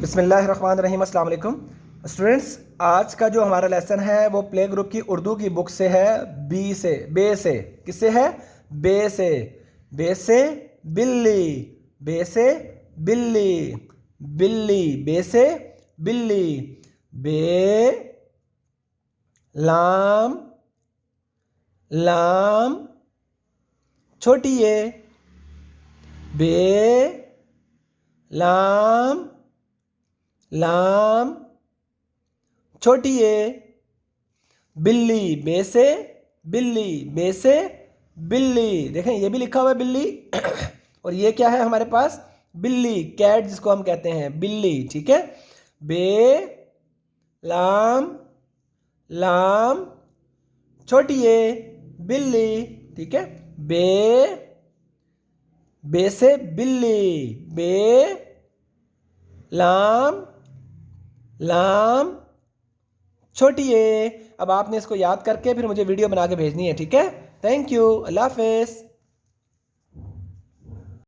बिस्मिल्लाहिर्रहमानिर्रहीम, अस्सलाम वालेकुम स्टूडेंट्स। आज का जो हमारा लेसन है वो प्ले ग्रुप की उर्दू की बुक से है। बे से किससे है? बे से। बे से बिल्ली, बे से बिल्ली, बिल्ली, बे से बिल्ली। बे लाम, लाम छोटी ए, बे लाम, लाम छोटी ए। बिल्ली, बे से बिल्ली, बे से बिल्ली। देखें ये भी लिखा हुआ है बिल्ली और ये क्या है हमारे पास? बिल्ली, कैट जिसको हम कहते हैं, बिल्ली। ठीक है। बे लाम, लाम छोटी ए, बिल्ली। ठीक है। बे, बे से बिल्ली, बे लाम, लाम छोटी ए। अब आपने इसको याद करके फिर मुझे वीडियो बना के भेजनी है। ठीक है। Thank you. अल्लाह हाफिज़।